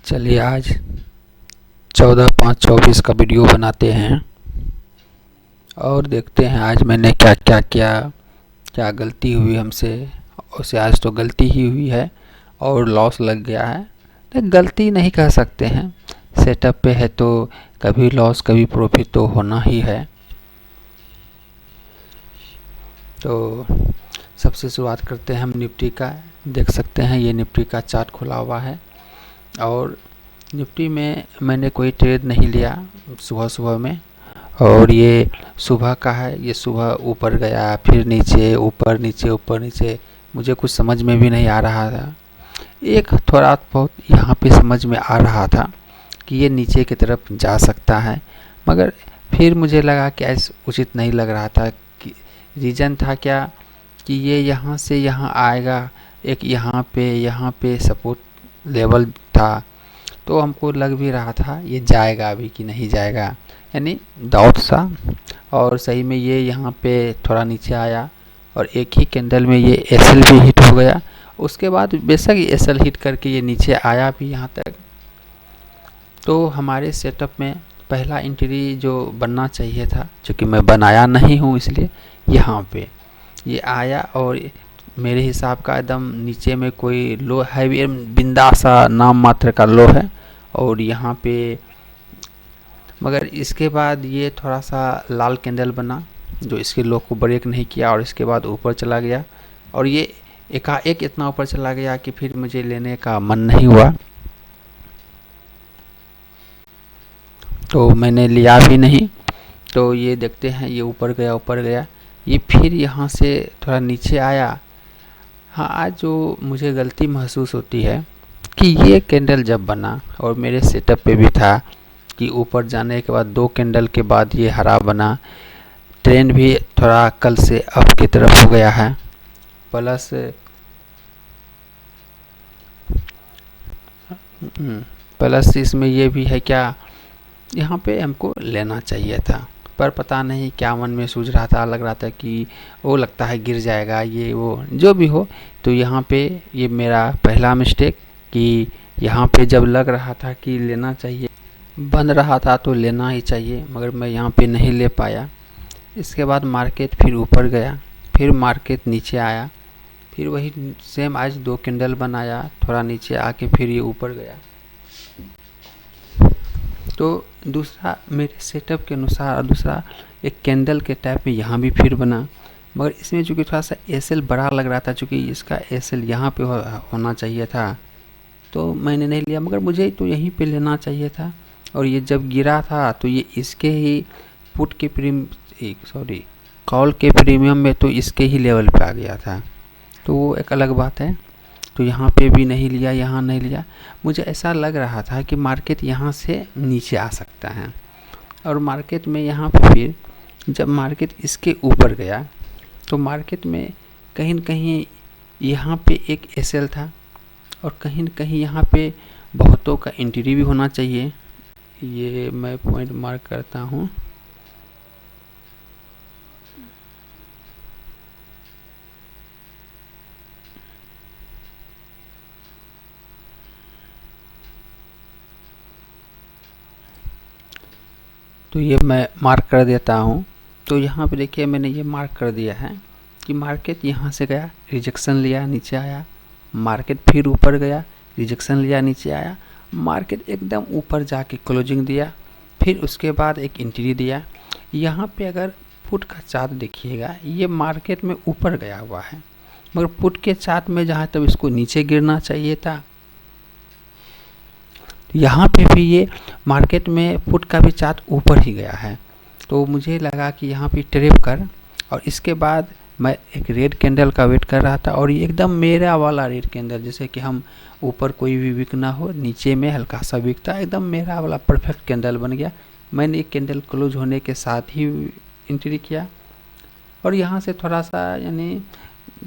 चलिए आज 14/5/24 का वीडियो बनाते हैं और देखते हैं आज मैंने क्या क्या किया, क्या गलती हुई हमसे। उसे आज तो गलती ही हुई है और लॉस लग गया है। तो गलती नहीं कह सकते हैं, सेटअप पे है तो कभी लॉस कभी प्रॉफिट तो होना ही है। तो सबसे शुरुआत करते हैं हम निफ्टी का। देख सकते हैं ये निफ्टी का चार्ट खुला हुआ है और निफ्टी में मैंने कोई ट्रेड नहीं लिया सुबह सुबह में। और ये सुबह का है, ये सुबह ऊपर गया फिर नीचे, ऊपर नीचे ऊपर नीचे, मुझे कुछ समझ में भी नहीं आ रहा था। एक थोड़ा बहुत यहाँ पे समझ में आ रहा था कि ये नीचे की तरफ जा सकता है, मगर फिर मुझे लगा कि ऐसा उचित नहीं लग रहा था। कि रीज़न था क्या कि ये यहाँ से यहाँ आएगा, एक यहाँ पे सपोर्ट लेवल था, तो हमको लग भी रहा था ये जाएगा अभी कि नहीं जाएगा, यानी डाउट सा। और सही में ये यहाँ पे थोड़ा नीचे आया और एक ही कैंडल में ये एसएल भी हिट हो गया। उसके बाद बेशक एसएल हिट करके ये नीचे आया भी यहाँ तक। तो हमारे सेटअप में पहला एंट्री जो बनना चाहिए था, क्योंकि मैं बनाया नहीं हूँ इसलिए यहाँ पे ये आया और मेरे हिसाब का एकदम नीचे में कोई लो है, बिंदा सा नाम मात्र का लो है। और यहाँ पे मगर इसके बाद ये थोड़ा सा लाल कैंडल बना जो इसके लो को ब्रेक नहीं किया और इसके बाद ऊपर चला गया और ये एकाएक इतना ऊपर चला गया कि फिर मुझे लेने का मन नहीं हुआ, तो मैंने लिया भी नहीं। तो ये देखते हैं ये ऊपर गया ये फिर यहाँ से थोड़ा नीचे आया। हाँ, आज जो मुझे गलती महसूस होती है कि ये कैंडल जब बना और मेरे सेटअप पे भी था कि ऊपर जाने के बाद 2 कैंडल के बाद ये हरा बना, ट्रेंड भी थोड़ा कल से अप की तरफ हो गया है। प्लस इसमें ये भी है क्या, यहाँ पे हमको लेना चाहिए था, पर पता नहीं क्या मन में सूझ रहा था, लग रहा था कि वो लगता है गिर जाएगा, ये वो जो भी हो। तो यहाँ पे ये मेरा पहला मिस्टेक कि यहाँ पे जब लग रहा था कि लेना चाहिए, बन रहा था तो लेना ही चाहिए, मगर मैं यहाँ पे नहीं ले पाया। इसके बाद मार्केट फिर ऊपर गया, फिर मार्केट नीचे आया, फिर वही सेम आज 2 कैंडल बनाया, थोड़ा नीचे आके फिर ये ऊपर गया। तो दूसरा मेरे सेटअप के अनुसार दूसरा एक कैंडल के टाइप में यहाँ भी फिर बना, मगर इसमें चूँकि थोड़ा सा एसएल बड़ा लग रहा था, चूँकि इसका एसएल यहाँ पे होना चाहिए था, तो मैंने नहीं लिया, मगर मुझे तो यहीं पे लेना चाहिए था। और ये जब गिरा था तो ये इसके ही कॉल के प्रीमियम में तो इसके ही लेवल पे आ गया था, तो वो एक अलग बात है। तो यहाँ पे भी नहीं लिया, यहाँ नहीं लिया। मुझे ऐसा लग रहा था कि मार्केट यहाँ से नीचे आ सकता है और मार्केट में यहाँ पे फिर जब मार्केट इसके ऊपर गया तो मार्केट में कहीं न कहीं यहाँ पे एक एसएल था और कहीं न कहीं यहाँ पे बहुतों का एंट्री भी होना चाहिए। ये मैं पॉइंट मार्क करता हूँ। तो ये मैं मार्क कर देता हूँ। तो यहाँ पे देखिए मैंने ये मार्क कर दिया है कि मार्केट यहाँ से गया, रिजेक्शन लिया, नीचे आया, मार्केट फिर ऊपर गया, रिजेक्शन लिया, नीचे आया, मार्केट एकदम ऊपर जाके क्लोजिंग दिया, फिर उसके बाद एक एंट्री दिया। यहाँ पे अगर पुट का चार्ट देखिएगा, ये मार्केट में ऊपर गया हुआ है, मगर पुट के चार्ट में जहाँ तब इसको नीचे गिरना चाहिए था। यहाँ पे भी ये मार्केट में पुट का भी चार्ट ऊपर ही गया है, तो मुझे लगा कि यहाँ पे ट्रेप कर। और इसके बाद मैं एक रेड कैंडल का वेट कर रहा था और ये एकदम मेरा वाला रेड कैंडल, जैसे कि हम ऊपर कोई भी विक ना हो, नीचे में हल्का सा विकता, एकदम मेरा वाला परफेक्ट कैंडल बन गया। मैंने एक कैंडल क्लोज होने के साथ ही एंट्री किया और यहाँ से थोड़ा सा यानी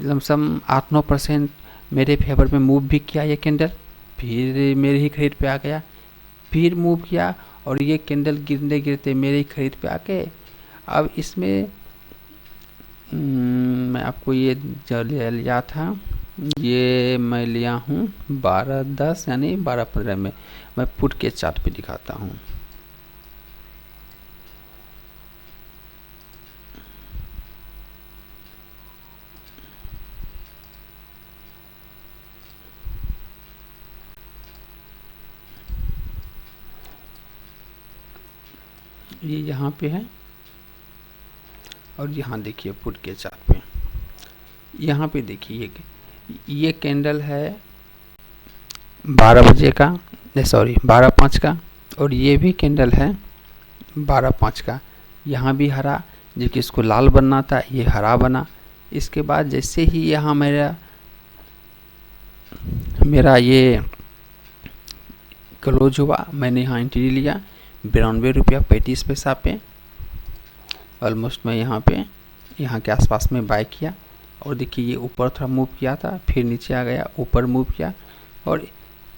लमसम 8-9% मेरे फेवर में मूव भी किया ये कैंडल, फिर मेरे ही खरीद पे आ गया, फिर मूव किया और ये कैंडल गिरते गिरते मेरे ही खरीद पे आके अब इसमें मैं आपको ये जो लिया था ये मैं लिया हूँ 12-10 यानी 12-15 में। मैं पुट के चार्ट पे दिखाता हूँ। ये यहाँ पे है और यहाँ देखिए पुट के चार्ट पे, यहाँ पे देखिए ये कैंडल है 12 बजे का, सॉरी 12:05 का, और ये भी कैंडल है 12:05 का। यहाँ भी हरा, जो कि इसको लाल बनना था, ये हरा बना। इसके बाद जैसे ही यहाँ मेरा ये क्लोज हुआ, मैंने यहाँ एंट्री लिया 92 रुपया 35 पैसा पे। ऑलमोस्ट मैं यहाँ के आसपास में बाय किया, और देखिए ये ऊपर थोड़ा मूव किया था, फिर नीचे आ गया, ऊपर मूव किया, और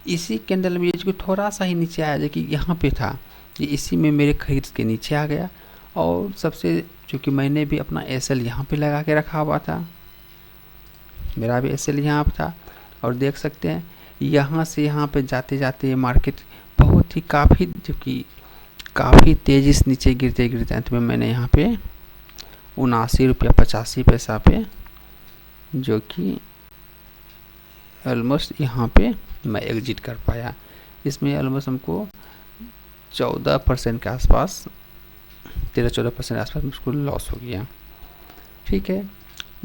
इसी कैंडल में जो थोड़ा सा ही नीचे आया, जो कि यहाँ पे था, ये इसी में मेरे खरीद के नीचे आ गया। और सबसे, चूँकि मैंने भी अपना एसएल यहाँ पे लगा के रखा हुआ था, मेरा भी एसएल यहाँ पे था, और देख सकते हैं यहाँ से यहाँ पे जाते जाते ये मार्केट बहुत ही काफ़ी तेज़ी से नीचे गिरते गिरते अंत में मैंने यहाँ पे 79 रुपया 85 पैसा पे, जो कि ऑलमोस्ट यहाँ पे मैं एग्जिट कर पाया। इसमें ऑलमोस्ट हमको 14% के आसपास, 13-14% आसपास मुझको लॉस हो गया। ठीक है,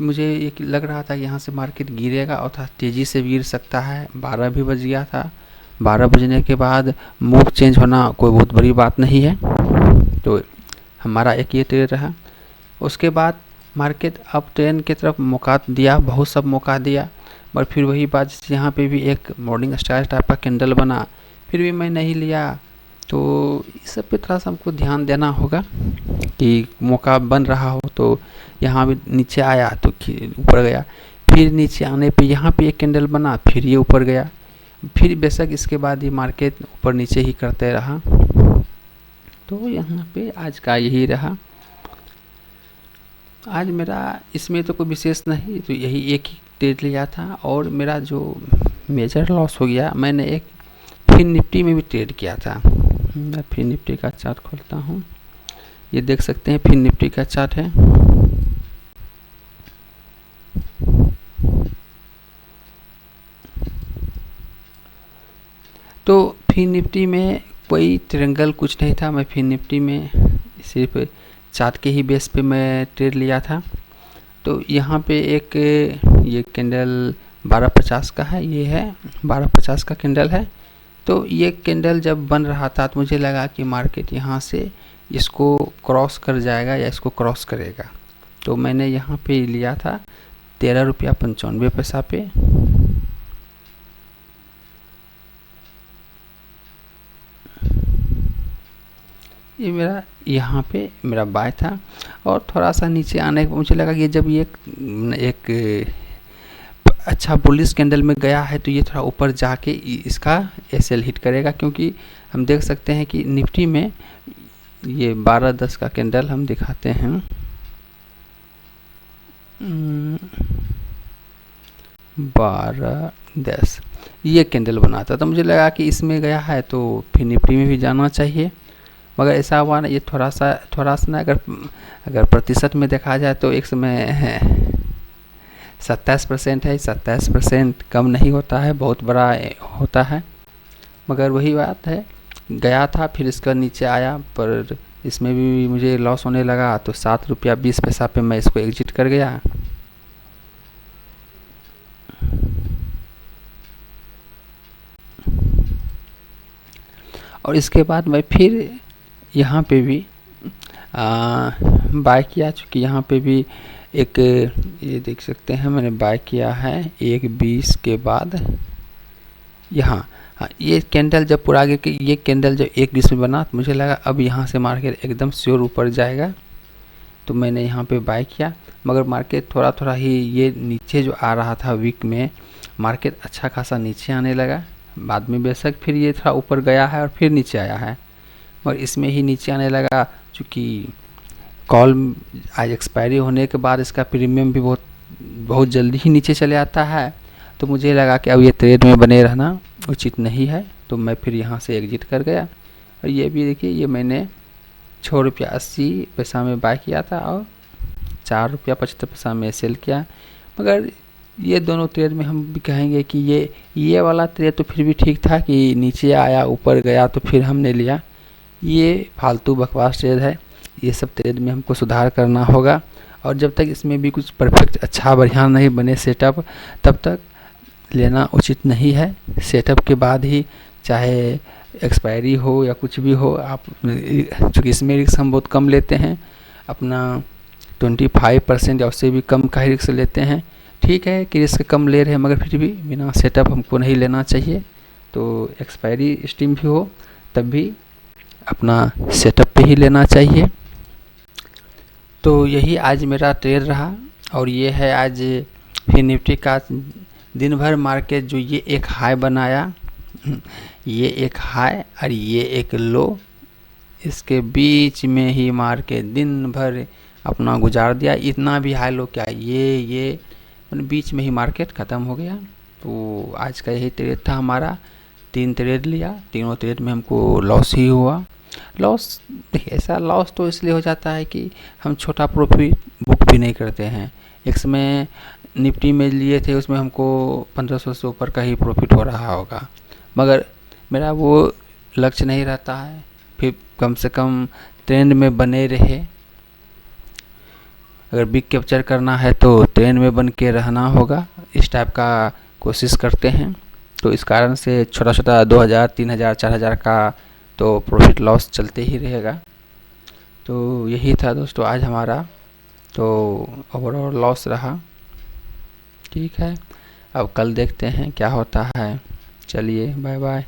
मुझे ये लग रहा था यहाँ से मार्केट गिरेगा और था तेज़ी से गिर सकता है। 12 भी बज गया था। 12 बजने के बाद मूव चेंज होना कोई बहुत बड़ी बात नहीं है, तो हमारा एक ये ट्रेड रहा। उसके बाद मार्केट अप ट्रेंड की तरफ मौका दिया, बहुत सब मौका दिया, पर फिर वही बात, यहाँ पे भी एक मॉर्निंग स्टार टाइप का कैंडल बना, फिर भी मैं नहीं लिया। तो इस सब पे थोड़ा सा हमको ध्यान देना होगा कि मौका बन रहा हो तो यहाँ भी नीचे आया तो ऊपर गया, फिर नीचे आने पे यहाँ पे एक कैंडल बना, फिर ये ऊपर गया, फिर बेशक इसके बाद ये मार्केट ऊपर नीचे ही करते रहा। तो यहाँ पे आज का यही रहा। आज मेरा इसमें तो कोई विशेष नहीं, तो यही एक ही ट्रेड लिया था, और मेरा जो मेजर लॉस हो गया, मैंने एक फिर निफ्टी में भी ट्रेड किया था। मैं फिर निफ्टी का चार्ट खोलता हूँ, ये देख सकते हैं फिर निफ्टी का चार्ट है। तो फिर निफ्टी में कोई ट्रायंगल कुछ नहीं था, मैं फिर निफ्टी में सिर्फ चार्ट के ही बेस पे मैं ट्रेड लिया था। तो यहाँ पे एक ये कैंडल 12:50 का है, ये है 12:50 का कैंडल है। तो ये कैंडल जब बन रहा था तो मुझे लगा कि मार्केट यहाँ से इसको क्रॉस कर जाएगा या इसको क्रॉस करेगा, तो मैंने यहाँ पे लिया था 13 रुपया 95 पैसा पे। ये मेरा यहाँ पे मेरा बाय था, और थोड़ा सा नीचे आने पर मुझे लगा कि जब ये एक अच्छा बुलिश कैंडल में गया है तो ये थोड़ा ऊपर जाके इसका एसएल हिट करेगा, क्योंकि हम देख सकते हैं कि निफ्टी में ये 12:10 का कैंडल हम दिखाते हैं, 12:10 ये कैंडल बना था। तो मुझे लगा कि इसमें गया है तो फिर निफ्टी में भी जाना चाहिए, मगर ऐसा हुआ ना, ये थोड़ा सा ना, अगर प्रतिशत में देखा जाए तो एक समय 27% है। 27% कम नहीं होता है, बहुत बड़ा होता है, मगर वही बात है, गया था फिर इसका नीचे आया, पर इसमें भी मुझे लॉस होने लगा, तो 7 रुपया 20 पैसा पे मैं इसको एग्जिट कर गया। और इसके बाद मैं फिर यहाँ पे भी बाय किया, चूँकि यहाँ पे भी एक, ये देख सकते हैं मैंने बाय किया है 1:20 के बाद यहाँ। हाँ, ये कैंडल जब पूरा आगे के ये कैंडल जब 1:20 में बना तो मुझे लगा अब यहाँ से मार्केट एकदम श्योर ऊपर जाएगा, तो मैंने यहाँ पे बाय किया। मगर मार्केट थोड़ा थोड़ा ही ये नीचे जो आ रहा था वीक में, मार्केट अच्छा खासा नीचे आने लगा। बाद में बेशक फिर ये थोड़ा ऊपर गया है और फिर नीचे आया है, मगर इसमें ही नीचे आने लगा, चूँकि कॉल आज एक्सपायरी होने के बाद इसका प्रीमियम भी बहुत जल्दी ही नीचे चले आता है, तो मुझे लगा कि अब ये ट्रेड में बने रहना उचित नहीं है, तो मैं फिर यहाँ से एग्जिट कर गया। और ये भी देखिए, ये मैंने ₹6.80 में बाय किया था और ₹4.75 में सेल किया। मगर ये दोनों ट्रेड में हम भी कहेंगे कि ये वाला ट्रेड तो फिर भी ठीक था कि नीचे आया ऊपर गया तो फिर हमने लिया। ये फालतू बकवास ट्रेड है, ये सब ट्रेड में हमको सुधार करना होगा। और जब तक इसमें भी कुछ परफेक्ट अच्छा बढ़िया नहीं बने सेटअप, तब तक लेना उचित नहीं है। सेटअप के बाद ही चाहे एक्सपायरी हो या कुछ भी हो, आप चूँकि इसमें रिस्क हम बहुत कम लेते हैं, अपना 25% या उससे भी कम का ही रिस्क लेते हैं। ठीक है कि रिस्क कम ले रहे हैं, मगर फिर भी बिना सेटअप हमको नहीं लेना चाहिए। तो एक्सपायरी स्ट्रीम भी हो तब भी अपना सेटअप पे ही लेना चाहिए। तो यही आज मेरा ट्रेड रहा। और ये है आज फिर निफ्टी का दिन भर मार्केट जो ये एक हाई बनाया, ये एक हाई और ये एक लो, इसके बीच में ही मार्केट दिन भर अपना गुजार दिया। इतना भी हाई लो क्या, ये बीच में ही मार्केट ख़त्म हो गया। तो आज का यही ट्रेड था हमारा। 3 ट्रेड लिया, तीनों ट्रेड में हमको लॉस ही हुआ। लॉस देखिए, ऐसा लॉस तो इसलिए हो जाता है कि हम छोटा प्रॉफिट बुक भी नहीं करते हैं। एक समय निफ्टी में लिए थे, उसमें हमको 1500 से ऊपर का ही प्रॉफिट हो रहा होगा, मगर मेरा वो लक्ष्य नहीं रहता है। फिर कम से कम ट्रेंड में बने रहे। अगर बिग कैप्चर करना है तो ट्रेंड में बन के रहना होगा, इस टाइप का कोशिश करते हैं। तो इस कारण से छोटा छोटा 2000, 3000, 4000 का तो प्रॉफिट लॉस चलते ही रहेगा। तो यही था दोस्तों आज हमारा, तो ओवरऑल लॉस रहा। ठीक है, अब कल देखते हैं क्या होता है। चलिए, बाय बाय।